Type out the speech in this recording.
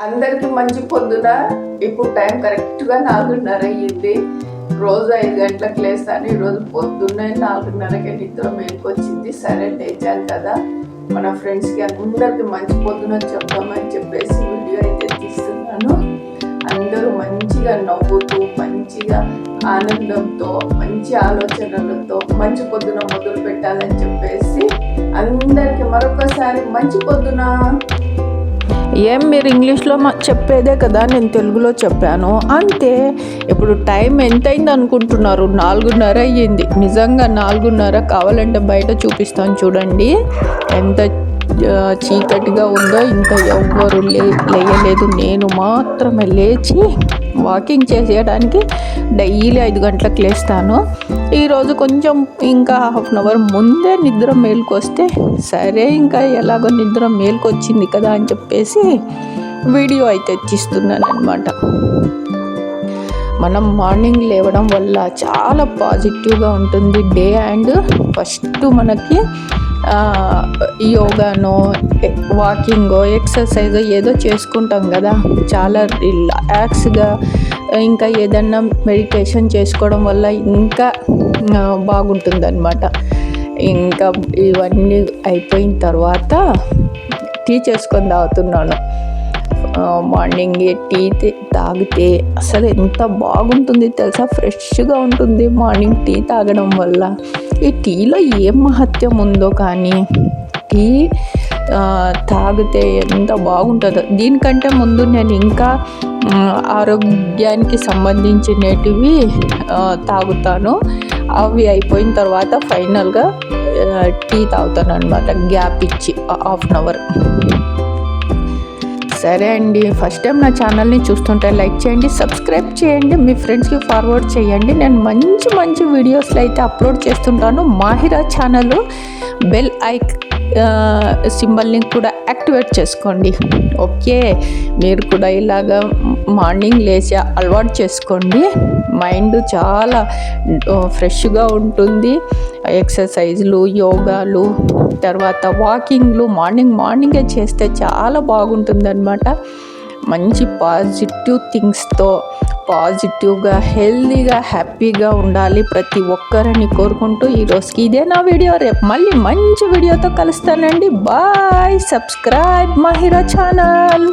అందరికి మంచి పొద్దున. ఇప్పుడు టైం కరెక్ట్గా 4:30 అయ్యింది. రోజు 5 గంటలకు లేస్తాను. ఈరోజు పొద్దున్నే 4:30కే నిద్ర మేలుకొచ్చింది. సరే లేచాను కదా, మన ఫ్రెండ్స్కి అందరికి మంచి పొద్దున చెప్దామని చెప్పేసి వీడియో అయితే తీస్తున్నాను. అందరూ మంచిగా నవ్వుతూ, మంచిగా ఆనందంతో, మంచి ఆలోచనలతో మంచి పొద్దున మొదలు పెట్టాలని చెప్పేసి అందరికి మరొకసారి మంచి పొద్దున. ఏం మీరు ఇంగ్లీష్లో చెప్పేదే కదా, నేను తెలుగులో చెప్పాను అంతే. ఇప్పుడు టైం ఎంతైంది అనుకుంటున్నారు? 4:30 అయ్యింది. నిజంగా 4:30. కావాలంటే బయట చూపిస్తాను చూడండి ఎంత చీకటిగా ఉందో. ఇంకా ఎవ్వరు లేయలేదు. నేను మాత్రమే లేచి వాకింగ్ చేసేయడానికి డైలీ 5 గంటలకు లేస్తాను. ఈరోజు కొంచెం ఇంకా హాఫ్ అన్ అవర్ ముందే నిద్ర మేలుకొస్తే సరే, ఇంకా ఎలాగో నిద్ర మేలుకొచ్చింది కదా అని చెప్పేసి వీడియో అయితే తీస్తున్నాను అనమాట. మనం మార్నింగ్ లేవడం వల్ల చాలా పాజిటివ్గా ఉంటుంది డే. అండ్ ఫస్ట్ మనకి యోగానో, వాకింగో, ఎక్సర్సైజో ఏదో చేసుకుంటాం కదా, చాలా రిలాక్స్గా. ఇంకా ఏదన్నా మెడిటేషన్ చేసుకోవడం వల్ల ఇంకా బాగుంటుంది అనమాట. ఇంకా ఇవన్నీ అయిపోయిన తర్వాత టీ చేసుకొని తాగుతున్నాను. మార్నింగ్ టీ తాగితే అసలు ఎంత బాగుంటుంది తెలుసా, ఫ్రెష్గా ఉంటుంది మార్నింగ్ టీ తాగడం వల్ల. ఈ టీలో ఏం మహత్యం ఉందో కానీ టీ తాగితే ఎంత బాగుంటుందో. దీనికంటే ముందు నేను ఇంకా ఆరోగ్యానికి సంబంధించినటివి తాగుతాను. అవి అయిపోయిన తర్వాత ఫైనల్గా టీ తాగుతాను అనమాట, గ్యాప్ ఇచ్చి హాఫ్ అన్ అవర్. సరే అండి, ఫస్ట్ టైం నా ఛానల్ని చూస్తుంటే లైక్ చేయండి, సబ్స్క్రైబ్ చేయండి, మీ ఫ్రెండ్స్కి ఫార్వర్డ్ చేయండి. నేను మంచి మంచి వీడియోస్లో అయితే అప్లోడ్ చేస్తుంటాను. మాహిరా ఛానల్ బెల్ సింబల్ని కూడా యాక్టివేట్ చేసుకోండి. ఓకే, మీరు కూడా ఇలాగా మార్నింగ్ లేచి అలవాటు చేసుకోండి. మైండ్ చాలా ఫ్రెష్గా ఉంటుంది. ఎక్సర్సైజ్లు, యోగాలు, తర్వాత వాకింగ్లు మార్నింగే చేస్తే చాలా బాగుంటుంది అనమాట. మంచి పాజిటివ్ థింగ్స్తో పాజిటివ్గా, హెల్తీగా, హ్యాపీగా ఉండాలి ప్రతి ఒక్కరిని కోరుకుంటూ ఈరోజుకి ఇదే నా వీడియో. రేపు మళ్ళీ మంచి వీడియోతో కలుస్తానండి. బాయ్. Subscribe Mahira channel.